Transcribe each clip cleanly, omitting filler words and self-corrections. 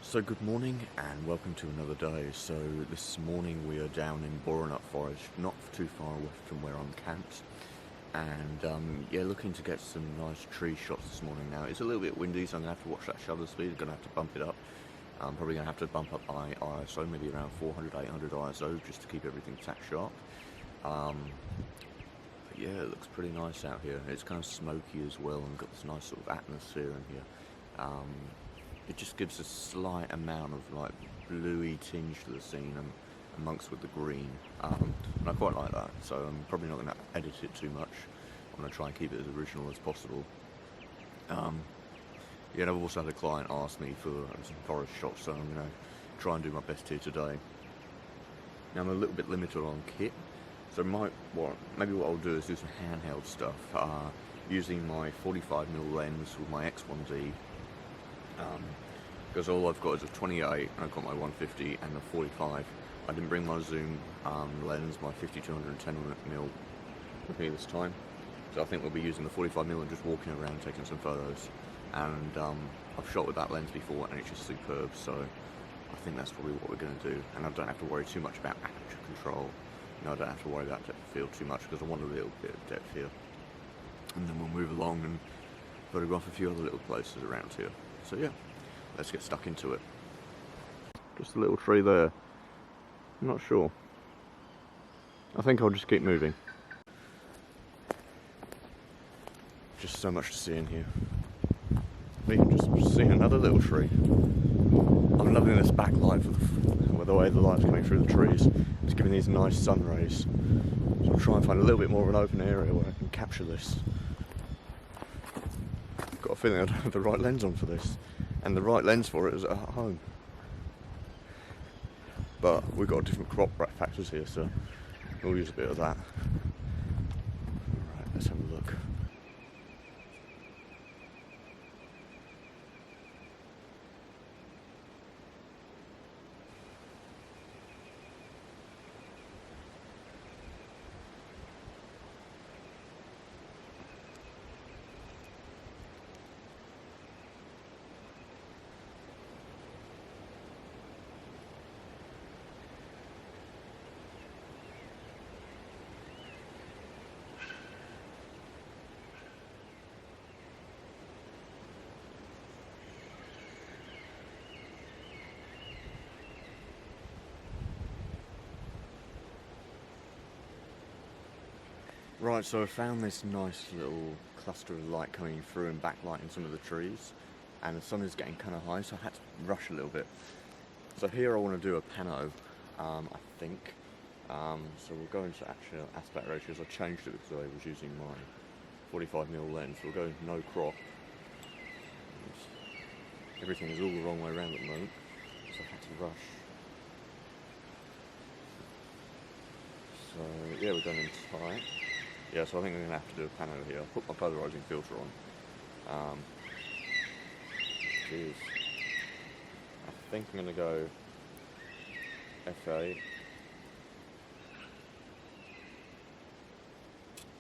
So good morning and welcome to another day. So this morning we are down in Borenet Forest, not too far away from where I'm camped, and yeah, looking to get some nice tree shots this morning. Now it's a little bit windy, so I'm going to have to watch that shutter speed. I'm going to have to bump it up. I'm probably going to have to bump up my ISO, maybe around 400, 800 ISO, just to keep everything tack sharp. But yeah, it looks pretty nice out here. It's kind of smoky as well and got this nice sort of atmosphere in here. It just gives a slight amount of like bluey tinge to the scene amongst with the green, and I quite like that, so I'm probably not going to edit it too much. I'm going to try and keep it as original as possible. Yeah, and I've also had a client ask me for some forest shots, so I'm going to try and do my best here today. Now I'm a little bit limited on kit, so maybe what I'll do is do some handheld stuff, using my 45mm lens with my X1D. Because all I've got is a 28, and I've got my 150 and the 45. I didn't bring my zoom lens, my 50-210mm with me this time, so I think we'll be using the 45mm and just walking around taking some photos. And I've shot with that lens before and it's just superb, so I think that's probably what we're going to do. And I don't have to worry too much about aperture control. No, I don't have to worry about depth of field too much because I want a little bit of depth here. And then we'll move along and photograph a few other little places around here. So yeah, let's get stuck into it. Just a little tree there. I'm not sure. I think I'll just keep moving. Just so much to see in here. Me just seeing another little tree. I'm loving this backlight with the way the light's coming through the trees. It's giving these nice sun rays. So I'll try and find a little bit more of an open area where I can capture this. Got a feeling I don't have the right lens on for this, and the right lens for it is at home. But we've got different crop factors here, so we'll use a bit of that. Right, let's have a look. Right, so I found this nice little cluster of light coming through and backlighting some of the trees, and the sun is getting kind of high, so I had to rush a little bit. So here I want to do a pano, I think. So we'll go into actual aspect ratios. I changed it because I was using my 45mm lens. We'll go no crop. Everything is all the wrong way around at the moment, so I had to rush. So yeah, we're going in tight. Yeah, so I think I'm going to have to do a pano here. I'll put my polarizing filter on. Geez. I think I'm going to go f8.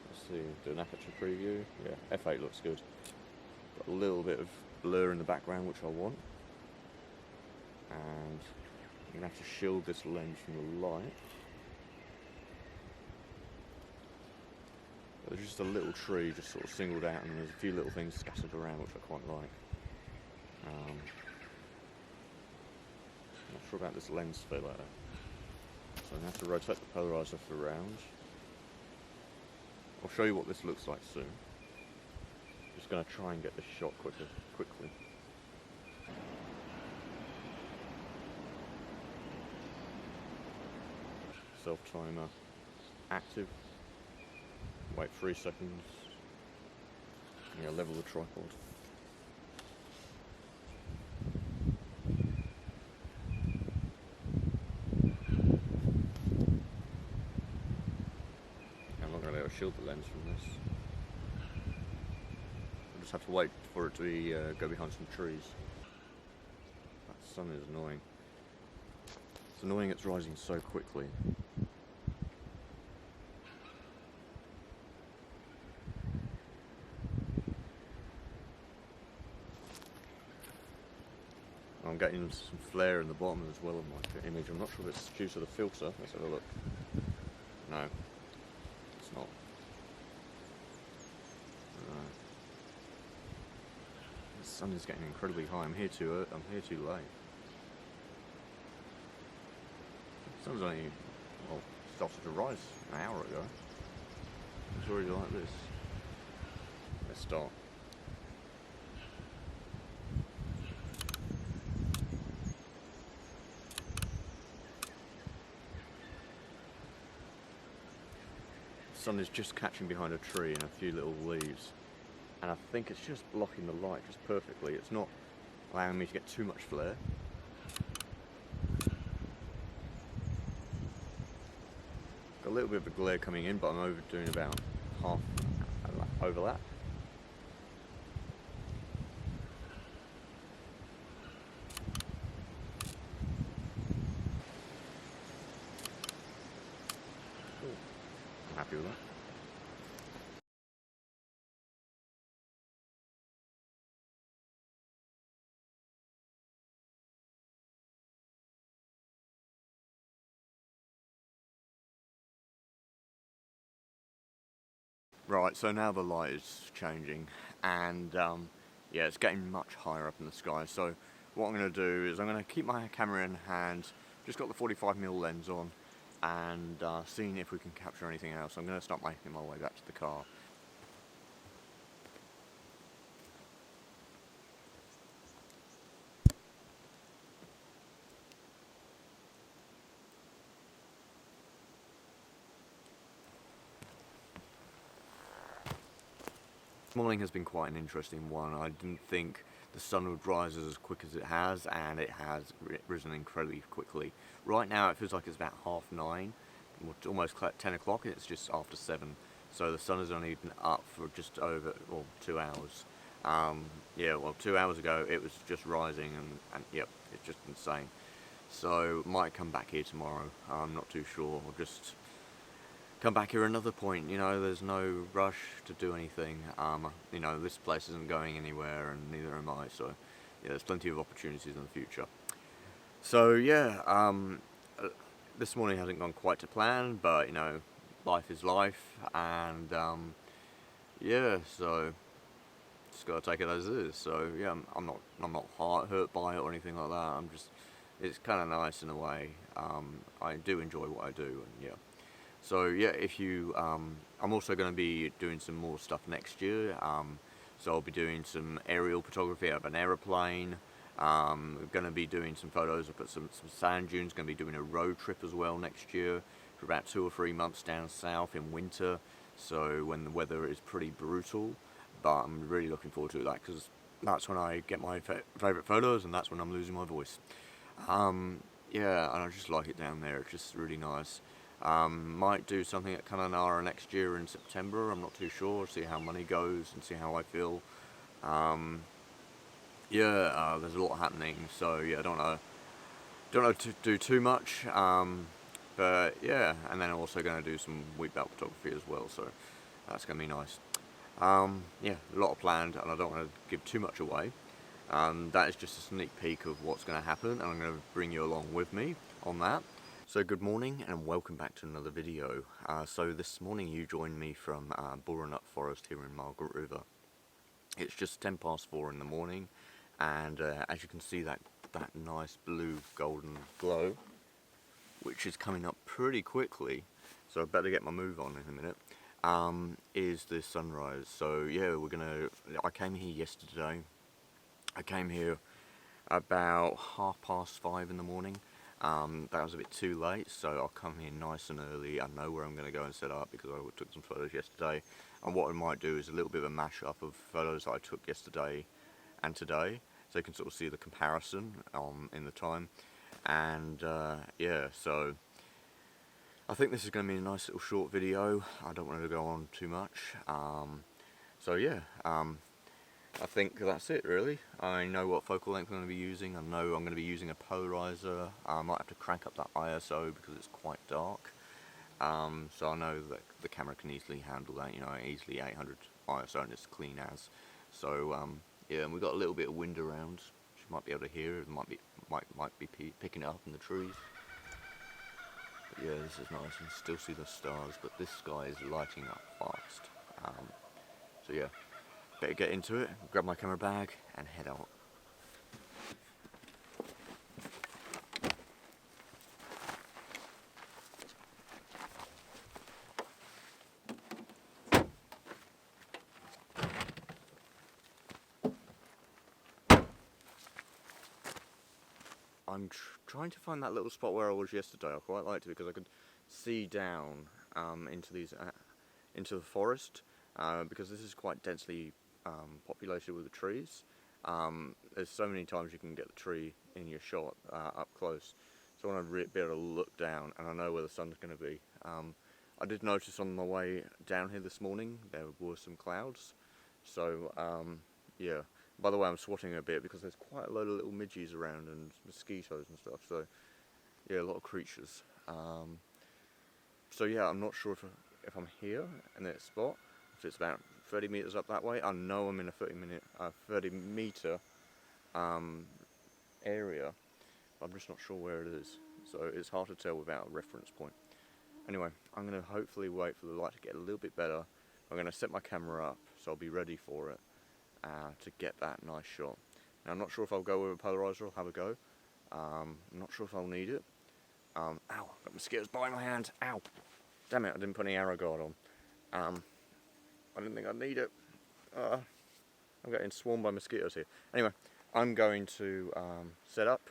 Let's see, do an aperture preview. Yeah, f8 looks good. Got a little bit of blur in the background, which I want. And I'm going to have to shield this lens from the light. There's just a little tree just sort of singled out, and there's a few little things scattered around which I quite like. Not sure about this lens fit there. So I'm going to have to rotate the polarizer around. I'll show you what this looks like soon. Just going to try and get this shot quickly. Self timer active. Wait 3 seconds. Yeah, level the tripod. I'm not going to be able to shield the lens from this. I'll just have to wait for it to go behind some trees. That sun is annoying. It's annoying it's rising so quickly. I'm I'm getting some flare in the bottom as well of my image. I'm not sure if it's due to the filter. Let's have a look. No, it's not. No. The sun is getting incredibly high. I'm here too late. The sun's only, well, started to rise an hour ago. It's already like this. Let's start. The sun is just catching behind a tree and a few little leaves, and I think it's just blocking the light just perfectly. It's not allowing me to get too much flare. Got a little bit of a glare coming in, but I'm overdoing about half overlap. Cool. I'm happy with that. Right, so now the light is changing, and yeah, it's getting much higher up in the sky. So what I'm going to do is I'm going to keep my camera in hand, just got the 45mm lens on, and seeing if we can capture anything else. I'm going to start making my way back to the car. This morning has been quite an interesting one. I didn't think the sun would rise as quick as it has, and it has risen incredibly quickly. Right now it feels like it's about 9:30, almost 10 o'clock, and it's just after 7. So the sun has only been up for just over, well, 2 hours. Yeah, well, 2 hours ago it was just rising, and yep, it's just insane. So might come back here tomorrow. I'm not too sure. I'll just come back here another point. You know, there's no rush to do anything. You know, this place isn't going anywhere, and neither am I. So yeah, there's plenty of opportunities in the future. So yeah, this morning hasn't gone quite to plan, but you know, life is life, and yeah, so just gotta take it as it is. So yeah, I'm not hurt by it or anything like that. I'm just, it's kind of nice in a way. I do enjoy what I do, and yeah. So yeah, if you, I'm also going to be doing some more stuff next year. So I'll be doing some aerial photography out of an aeroplane. We're going to be doing some photos up at some sand dunes. Going to be doing a road trip as well next year for about 2 or 3 months down south in winter. So when the weather is pretty brutal, but I'm really looking forward to that because that's when I get my favourite photos, and that's when I'm losing my voice. Yeah, and I just like it down there. It's just really nice. Might do something at Kununurra next year in September. I'm not too sure. See how money goes and see how I feel. Yeah, there's a lot happening, so yeah, I don't know to do too much. But yeah, and then I'm also going to do some wheat belt photography as well. So that's going to be nice. Yeah, a lot planned, and I don't want to give too much away. That is just a sneak peek of what's going to happen, and I'm going to bring you along with me on that. So good morning and welcome back to another video. So this morning you joined me from Borenut Forest here in Margaret River. It's just 4:10 in the morning, and as you can see that nice blue golden glow, which is coming up pretty quickly, so I better get my move on in a minute, is the sunrise. So yeah, I came here yesterday. I came here about 5:30 in the morning. That was a bit too late, so I'll come here nice and early. I know where I'm going to go and set up because I took some photos yesterday, and what I might do is a little bit of a mash-up of photos that I took yesterday and today, so you can sort of see the comparison in the time. And yeah, so I think this is going to be a nice little short video. I don't want to go on too much. So yeah, I think that's it really. I know what focal length I'm going to be using. I know I'm going to be using a polarizer. I might have to crank up that ISO because it's quite dark. So I know that the camera can easily handle that, you know, easily 800 ISO and it's clean as. So yeah, and we've got a little bit of wind around, which you might be able to hear. It might be might be picking it up in the trees. But yeah, this is nice. You can still see the stars, but this sky is lighting up fast. So yeah, better get into it, grab my camera bag and head out. I'm trying to find that little spot where I was yesterday. I quite liked it because I could see down into the forest, because this is quite densely populated with the trees. There's so many times you can get the tree in your shot up close. So I want to be able to look down, and I know where the sun's going to be. I did notice on my way down here this morning there were some clouds. So yeah. By the way, I'm swatting a bit because there's quite a load of little midges around and mosquitoes and stuff. So yeah, a lot of creatures. So yeah, I'm not sure if I'm here in that spot. If it's about 30 meters up that way, I know I'm in a 30 meter area. I'm just not sure where it is. So it's hard to tell without a reference point. Anyway, I'm going to hopefully wait for the light to get a little bit better. I'm going to set my camera up so I'll be ready for it to get that nice shot. Now I'm not sure if I'll go with a polarizer or have a go. I'm not sure if I'll need it. Ow, got mosquitoes biting my hand. Ow. Damn it, I didn't put any arrow guard on. I didn't think I'd need it. I'm getting swarmed by mosquitoes here. Anyway, I'm going to set up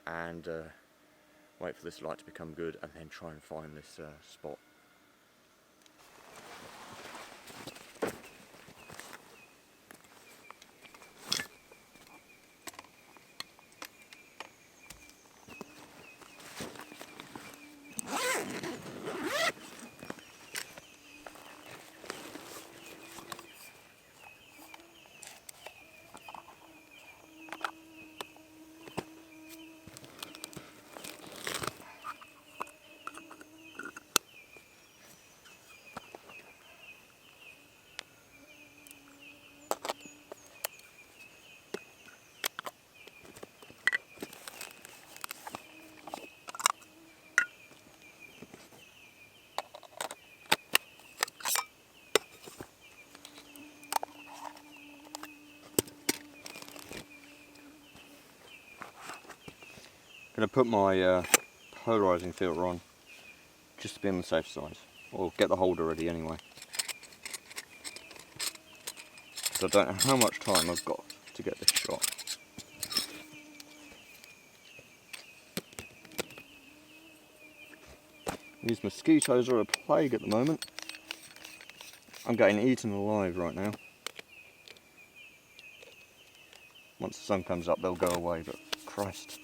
and wait for this light to become good and then try and find this spot. Going to put my polarizing filter on just to be on the safe side, or get the holder ready anyway, because I don't know how much time I've got to get this shot. These mosquitoes are a plague at the moment. I'm getting eaten alive right now. Once the sun comes up they'll go away, but Christ.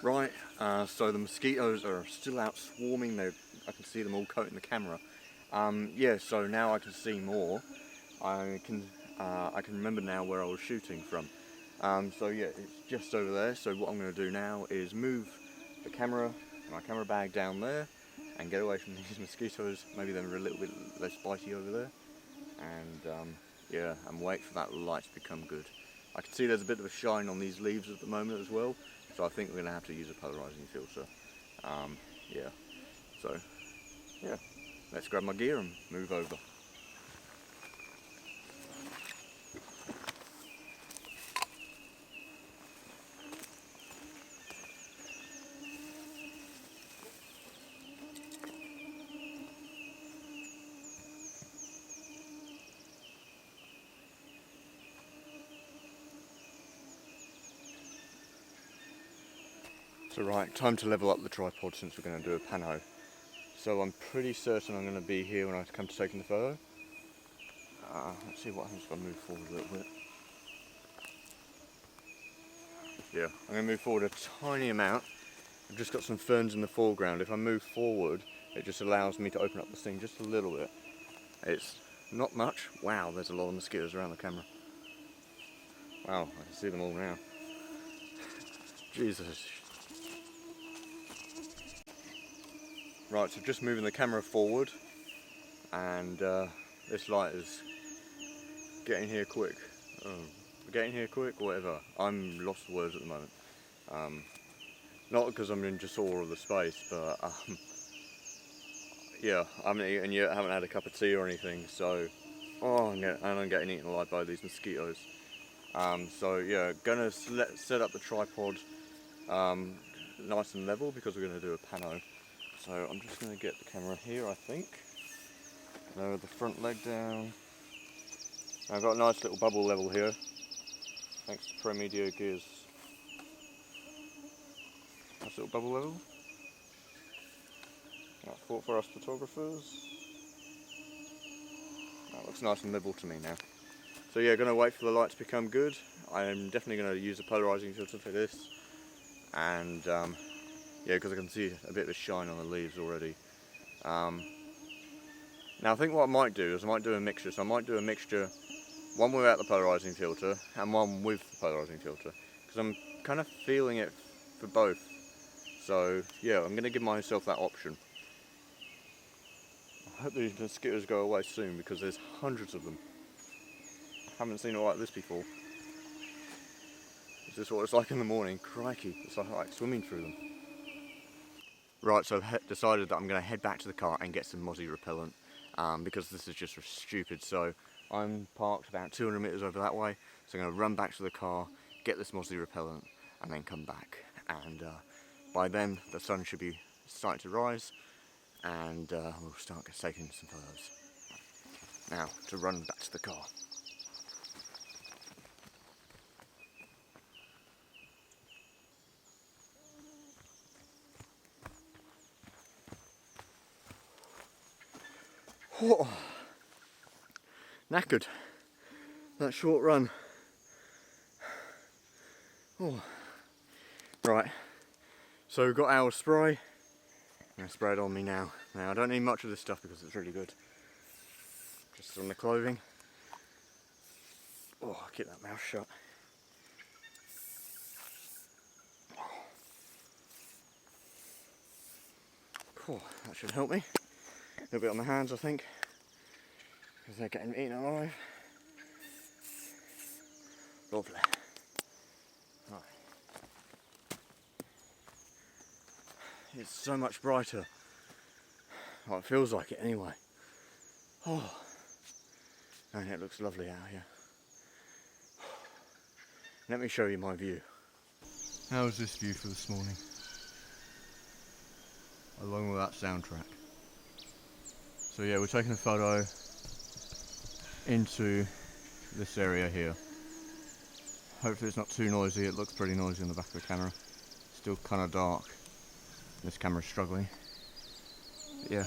Right, so the mosquitoes are still out swarming. I can see them all coating the camera. Yeah, so now I can see more. I can remember now where I was shooting from. So yeah, it's just over there. So what I'm going to do now is move the camera, my camera bag down there, and get away from these mosquitoes. Maybe they're a little bit less bitey over there. And yeah, and wait for that light to become good. I can see there's a bit of a shine on these leaves at the moment as well. So I think we're going to have to use a polarizing filter. Yeah, so yeah, let's grab my gear and move over. So right, time to level up the tripod since we're going to do a pano. so I'm pretty certain I'm going to be here when I come to taking the photo. Let's see what happens if I move forward a little bit. Yeah, I'm going to move forward a tiny amount. I've just got some ferns in the foreground. If I move forward, it just allows me to open up the scene just a little bit. It's not much. Wow, there's a lot of mosquitoes around the camera. Wow, I can see them all now. Jesus. Right, so just moving the camera forward, and this light is getting here quick. Getting here quick, whatever. I'm lost for words at the moment. Not because I'm in just awe of the space, but yeah, I haven't eaten yet, I haven't had a cup of tea or anything, so I'm getting eaten alive by these mosquitoes. So yeah, gonna set up the tripod nice and level because we're gonna do a pano. So I'm just gonna get the camera here, I think. Lower the front leg down. I've got a nice little bubble level here, thanks to Pro Media Gears. Nice little bubble level. That's thought for us photographers. That looks nice and level to me now. So yeah, gonna wait for the light to become good. I'm definitely gonna use a polarizing filter for this, and yeah, because I can see a bit of a shine on the leaves already. Now I think what I might do is I might do a mixture. So I might do a mixture, one without the polarizing filter and one with the polarizing filter, because I'm kind of feeling it for both. So yeah, I'm gonna give myself that option. I hope these mosquitoes go away soon because there's hundreds of them. I haven't seen it like this before. Is this what it's like in the morning? Crikey, it's like swimming through them. Right, so I've decided that I'm going to head back to the car and get some mozzie repellent because this is just stupid. So I'm parked about 200 metres over that way, so I'm going to run back to the car, get this mozzie repellent, and then come back. And by then the sun should be starting to rise, and we'll start taking some photos. Now, to run back to the car. Oh, knackered. That short run. Oh. Right, so we've got our spray. I'm going to spray it on me now. Now I don't need much of this stuff because it's really good. Just on the clothing. Oh, keep that mouth shut. Oh, that should help me. A little bit on the hands, I think, because they're getting eaten alive. Lovely. Right. It's so much brighter. Well, it feels like it anyway. Oh, and it looks lovely out here. Let me show you my view. How's this view for this morning? Along with that soundtrack. So yeah, we're taking a photo into this area here. Hopefully it's not too noisy. It looks pretty noisy on the back of the camera. Still kind of dark. This camera's struggling. But yeah,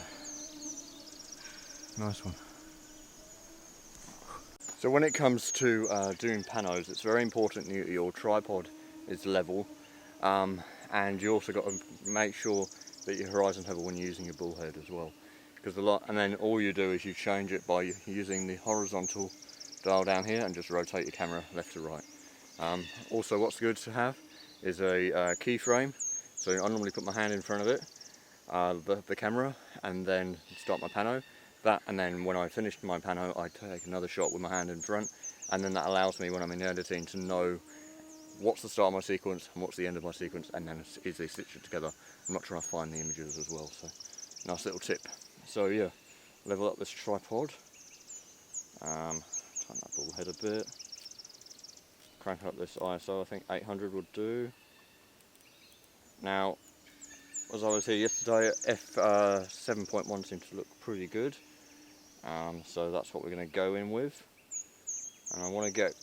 nice one. So when it comes to doing panos, it's very important that your tripod is level, and you also got to make sure that your horizon level when you're using your bullhead as well. Because and then all you do is you change it by using the horizontal dial down here and just rotate your camera left to right. Also, what's good to have is a keyframe. So I normally put my hand in front of it, the camera, and then start my pano. That, and then when I finished my pano, I take another shot with my hand in front, and then that allows me, when I'm in editing, to know what's the start of my sequence and what's the end of my sequence, and then easily stitch it together. I'm not trying to find the images as well, so nice little tip. So yeah, level up this tripod, tighten that ball head a bit, crank up this ISO, I think 800 would do. Now, as I was here yesterday, f7.1 seemed to look pretty good, so that's what we're going to go in with. And I want to get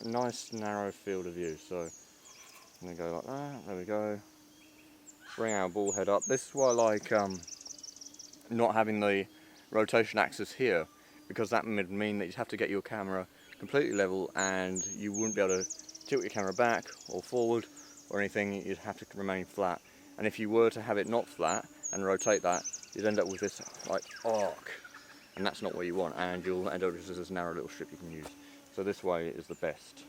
a nice narrow field of view, so I'm going to go like that. There we go. Bring our ball head up. This is why I like not having the rotation axis here, because that would mean that you'd have to get your camera completely level and you wouldn't be able to tilt your camera back or forward or anything. You'd have to remain flat, and if you were to have it not flat and rotate that, you'd end up with this like arc, and that's not what you want, and you'll end up with this narrow little strip you can use. So this way is the best.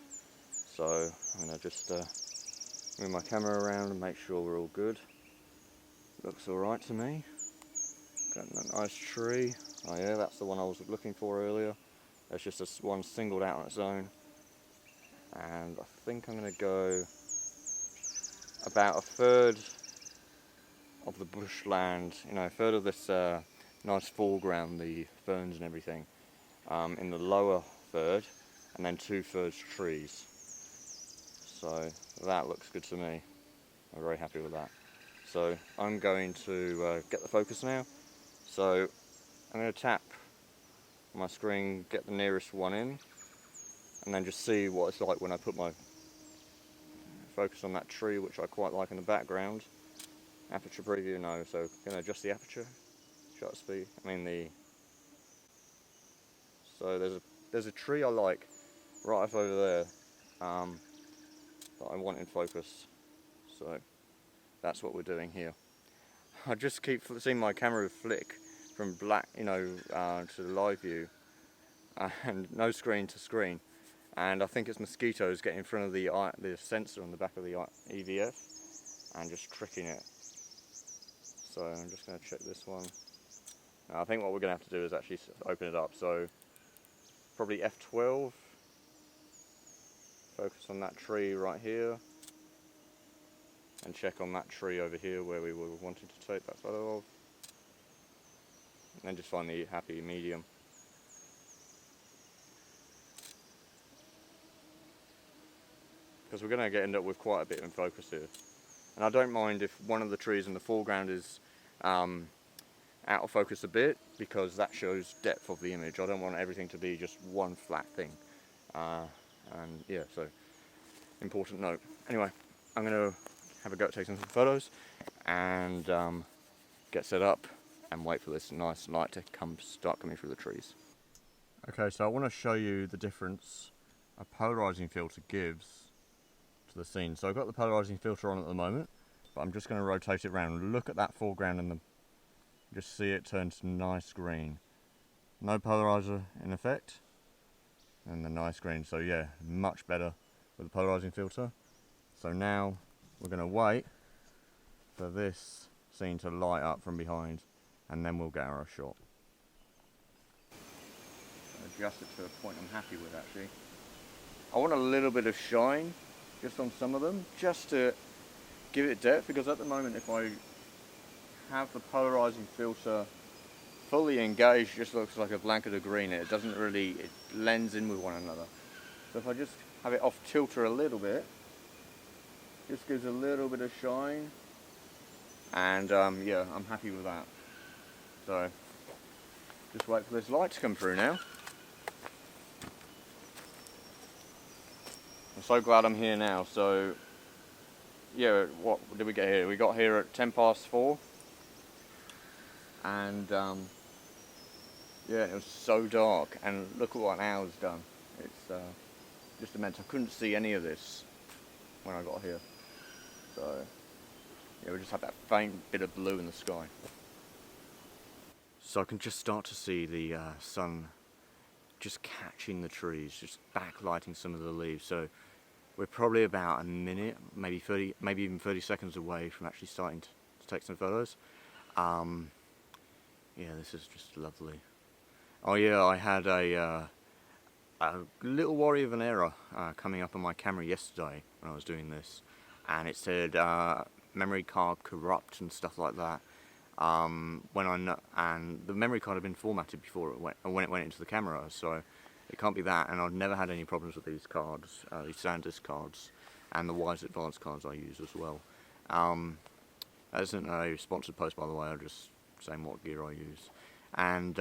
So I'm going to just move my camera around and make sure we're all good. Looks alright to me. Got a nice tree. Oh yeah, that's the one I was looking for earlier. There's just this one singled out on its own. And I think I'm going to go about a third of the bushland, you know, a third of this nice foreground, the ferns and everything, in the lower third, and then 2/3 trees. So that looks good to me. I'm very happy with that. So I'm going to get the focus now. So I'm going to tap my screen, get the nearest one in, and then just see what it's like when I put my focus on that tree, which I quite like in the background. Aperture preview, no, so I'm going to adjust the aperture, shutter speed, so there's a tree I like right up over there that I want in focus, so that's what we're doing here. I just keep seeing my camera flick from black, you know, to the live view, and no screen to screen, and I think it's mosquitoes getting in front of the sensor on the back of the EVF and just tricking it. So I'm just going to check this one. Now, I think what we're going to have to do is actually open it up. So probably F12. Focus on that tree right here. And check on that tree over here where we were wanting to take that photo of. And then just find the happy medium. Because we're going to end up with quite a bit in focus here. And I don't mind if one of the trees in the foreground is out of focus a bit, because that shows depth of the image. I don't want everything to be just one flat thing. And yeah, so important note. Anyway, I'm going to have a go at taking some photos and get set up and wait for this nice light to start coming through the trees. Okay, so I want to show you the difference a polarizing filter gives to the scene. So I've got the polarizing filter on at the moment, but I'm just going to rotate it around. Look at that foreground and just see it turn to nice green. No polarizer in effect, and the nice green. So yeah, much better with the polarizing filter. So now we're going to wait for this scene to light up from behind, and then we'll get our shot. Adjust it to a point I'm happy with actually. I want a little bit of shine just on some of them, just to give it depth, because at the moment if I have the polarizing filter fully engaged, it just looks like a blanket of green. It doesn't really, it blends in with one another. So if I just have it off tilter a little bit, just gives a little bit of shine, and yeah, I'm happy with that. So just wait for this light to come through now. I'm so glad I'm here now. So yeah, what did we get here? We got here at 4:10, and yeah, it was so dark, and look at what an hour's done. It's just immense. I couldn't see any of this when I got here. So yeah, we just had that faint bit of blue in the sky. So I can just start to see the sun just catching the trees, just backlighting some of the leaves. So we're probably about a minute, maybe 30, maybe even 30 seconds away from actually starting to take some photos. Yeah, this is just lovely. Oh yeah, I had a little worry of an error coming up on my camera yesterday when I was doing this, and it said memory card corrupt and stuff like that. And the memory card had been formatted before when it went into the camera, so it can't be that. And I've never had any problems with these cards, these SanDisk cards, and the Wise Advanced cards I use as well. That isn't a sponsored post, by the way. I'm just saying what gear I use. And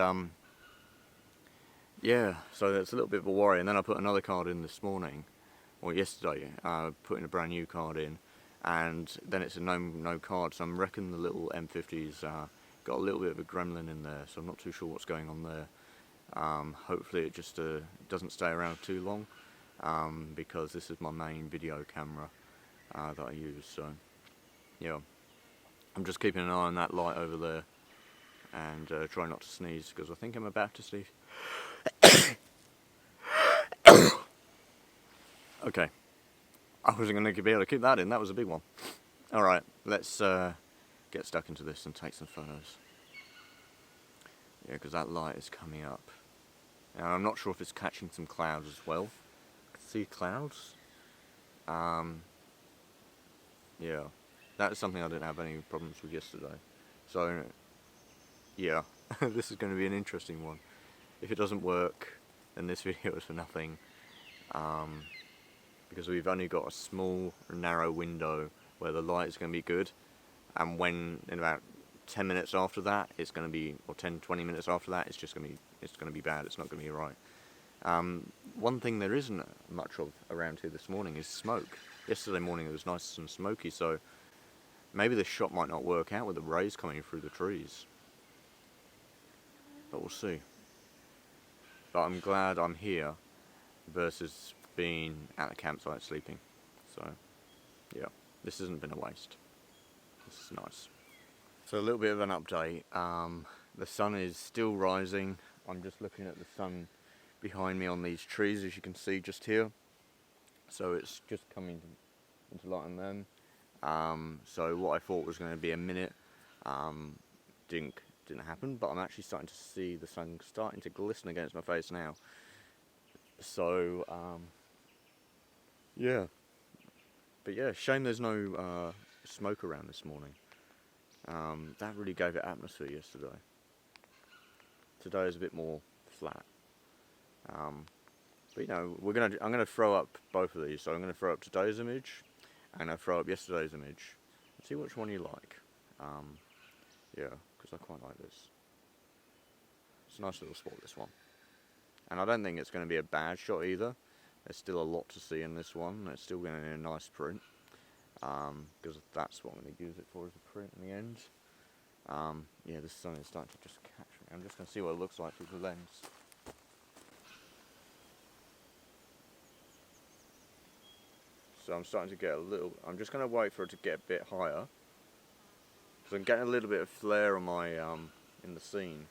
yeah, so that's a little bit of a worry. And then I put another card in this morning, or yesterday, putting a brand new card in, and then it's a no card. So I'm reckoning the little M50's got a little bit of a gremlin in there, so I'm not too sure what's going on there. Hopefully it just doesn't stay around too long, because this is my main video camera that I use. So yeah, I'm just keeping an eye on that light over there, and try not to sneeze, because I think I'm about to sneeze. Okay, I wasn't going to be able to keep that in, that was a big one. Alright, let's get stuck into this and take some photos. Yeah, because that light is coming up. Now, I'm not sure if it's catching some clouds as well. I can see clouds. Yeah, that's something I didn't have any problems with yesterday. So, yeah, this is going to be an interesting one. If it doesn't work, then this video is for nothing. Because we've only got a small, narrow window where the light is going to be good. And when, in about 10 minutes after that, it's going to be, or 10-20 minutes after that, it's going to be bad. It's not going to be right. One thing there isn't much of around here this morning is smoke. Yesterday morning it was nice and smoky, so maybe the shot might not work out with the rays coming through the trees. But we'll see. But I'm glad I'm here versus being at the campsite sleeping. So yeah, this hasn't been a waste. This is nice. So a little bit of an update. The sun is still rising. I'm just looking at the sun behind me on these trees, as you can see just here. So it's just coming into light on them. So what I thought was going to be a minute didn't happen, but I'm actually starting to see the sun starting to glisten against my face now. So yeah, but yeah, shame there's no smoke around this morning. That really gave it atmosphere yesterday. Today is a bit more flat. But you know, I'm gonna throw up both of these. So I'm gonna throw up today's image, and I throw up yesterday's image. See which one you like. Yeah, because I quite like this. It's a nice little spot, this one. And I don't think it's going to be a bad shot either. There's still a lot to see in this one. It's still going to be a nice print, because that's what I'm going to use it for, as a print in the end. Yeah, the sun is starting to just catch me. I'm just going to see what it looks like through the lens. So I'm starting to get a little, I'm just going to wait for it to get a bit higher, because I'm getting a little bit of flare on my, in the scene.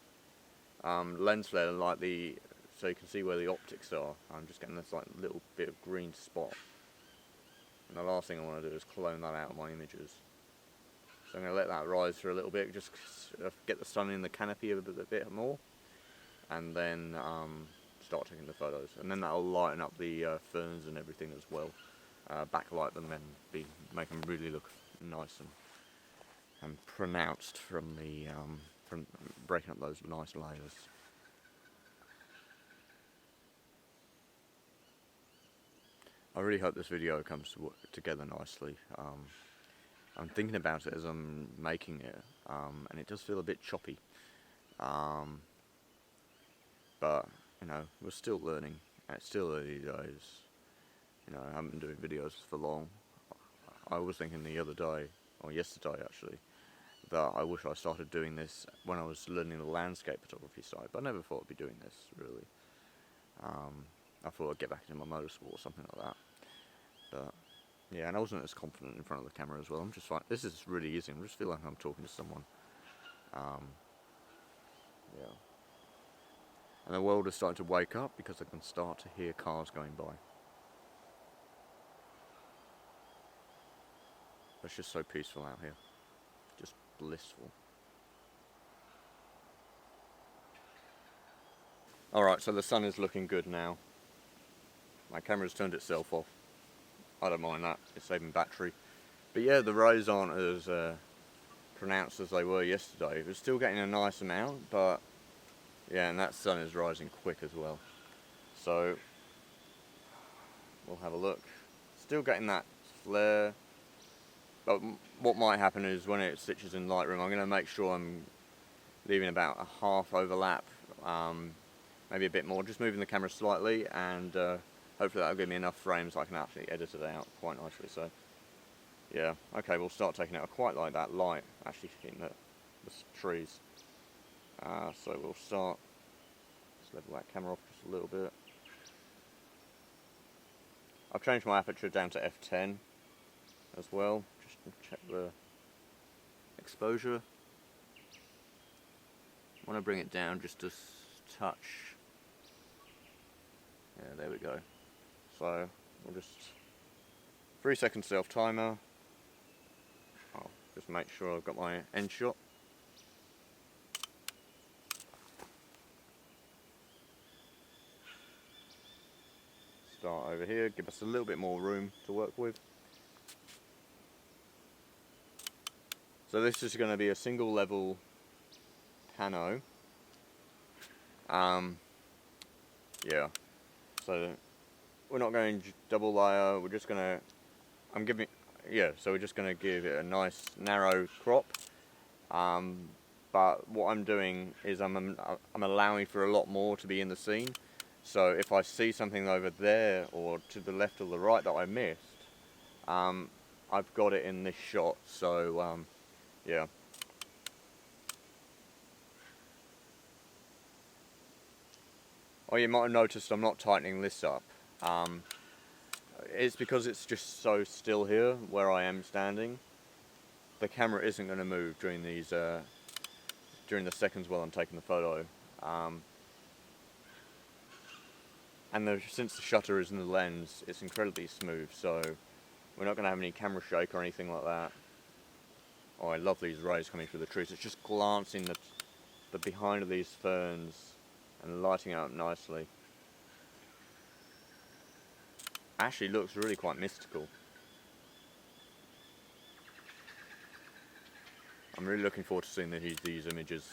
Lens flare, like so you can see where the optics are. I'm just getting this like little bit of green spot. And the last thing I want to do is clone that out of my images. So I'm going to let that rise for a little bit, just get the sun in the canopy a bit more, and then start taking the photos. And then that'll lighten up the ferns and everything as well. Backlight them and make them really look nice and pronounced from the from breaking up those nice layers. I really hope this video comes together nicely. I'm thinking about it as I'm making it, and it does feel a bit choppy. But you know, we're still learning. It's still early days. You know, I haven't been doing videos for long. I was thinking the other day, or yesterday actually, that I wish I started doing this when I was learning the landscape photography side, but I never thought I'd be doing this, really. I thought I'd get back into my motorsport or something like that. But, yeah, and I wasn't as confident in front of the camera as well. I'm just like, this is really easy. I just feel like I'm talking to someone. Yeah. And the world is starting to wake up because I can start to hear cars going by. It's just so peaceful out here. Just blissful. Alright, so the sun is looking good now. My camera's turned itself off. I don't mind that, it's saving battery. But yeah, the rays aren't as pronounced as they were yesterday. We're still getting a nice amount, but yeah, and that sun is rising quick as well. So, we'll have a look. Still getting that flare. But what might happen is when it stitches in Lightroom, I'm going to make sure I'm leaving about a half overlap, maybe a bit more, just moving the camera slightly, and hopefully that'll give me enough frames so I can actually edit it out quite nicely. So yeah, okay, we'll start taking it. I quite like that light actually hitting the trees. So we'll start, let's level that camera off just a little bit. I've changed my aperture down to f10 as well, just to check the exposure. I want to bring it down just a touch. Yeah, there we go. So we'll just 3 second self timer. I'll just make sure I've got my end shot. Start over here, give us a little bit more room to work with. So this is going to be a single level pano. Yeah, so we're not going double layer, we're just going to, so we're just going to give it a nice narrow crop. But what I'm doing is I'm allowing for a lot more to be in the scene. So if I see something over there or to the left or the right that I missed, I've got it in this shot. So yeah. Oh, you might have noticed I'm not tightening this up. It's because it's just so still here where I am standing. The camera isn't going to move during these during the seconds while I'm taking the photo. And since the shutter is in the lens, it's incredibly smooth, so we're not going to have any camera shake or anything like that. Oh, I love these rays coming through the trees. It's just glancing the behind of these ferns and lighting it up nicely. Actually looks really quite mystical. I'm really looking forward to seeing these images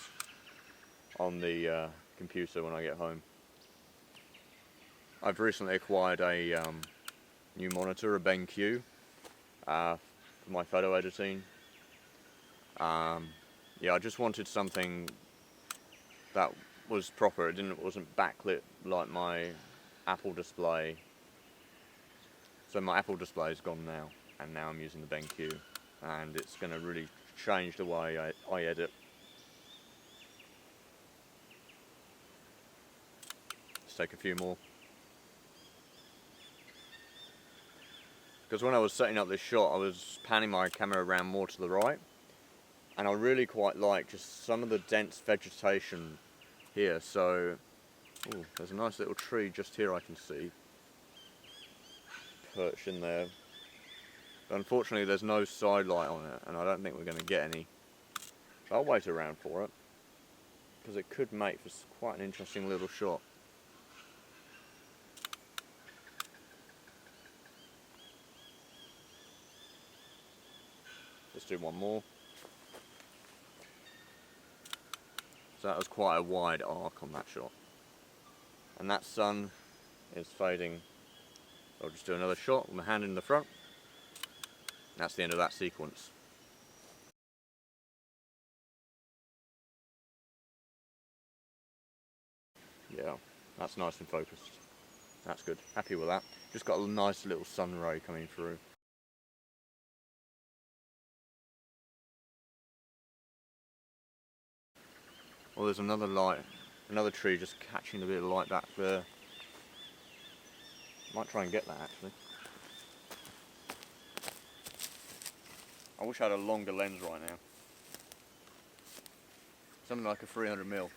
on the computer when I get home. I've recently acquired a new monitor, a BenQ, for my photo editing. Yeah, I just wanted something that was proper. It wasn't backlit like my Apple display. So my Apple display is gone now, and now I'm using the BenQ, and it's going to really change the way I edit. Let's take a few more. Because when I was setting up this shot, I was panning my camera around more to the right, and I really quite like just some of the dense vegetation here. So, ooh, there's a nice little tree just here I can see, perched in there. But unfortunately there's no side light on it, and I don't think we're going to get any. So I'll wait around for it, because it could make for quite an interesting little shot. Let's do one more. So that was quite a wide arc on that shot. And that sun is fading. So I'll just do another shot with my hand in the front. That's the end of that sequence. Yeah, that's nice and focused. That's good. Happy with that. Just got a nice little sun ray coming through. Well, there's another light, another tree just catching a bit of light back there. Might try and get that actually. I wish I had a longer lens right now. Something like a 300mm.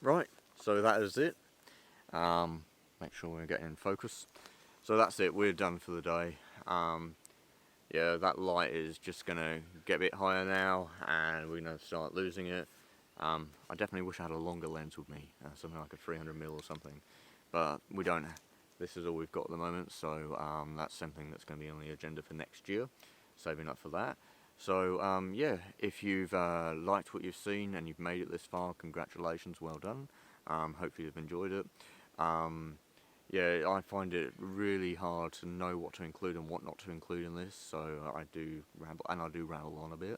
Right, so that is it. Make sure we're getting in focus. So that's it, we're done for the day. Yeah, that light is just going to get a bit higher now, and we're going to start losing it. I definitely wish I had a longer lens with me, something like a 300mm or something, but we don't. This is all we've got at the moment, so that's something that's going to be on the agenda for next year, saving up for that. So yeah, if you've liked what you've seen and you've made it this far, congratulations, well done. Hopefully you've enjoyed it. Yeah, I find it really hard to know what to include and what not to include in this, so I do ramble, and I do rattle on a bit,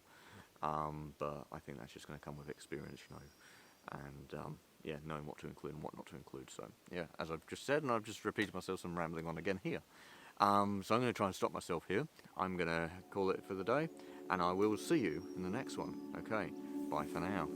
but I think that's just going to come with experience, you know, and yeah, knowing what to include and what not to include. So yeah, as I've just said, and I've just repeated myself, some rambling on again here. So I'm going to try and stop myself here. I'm going to call it for the day, and I will see you in the next one. Okay, bye for now.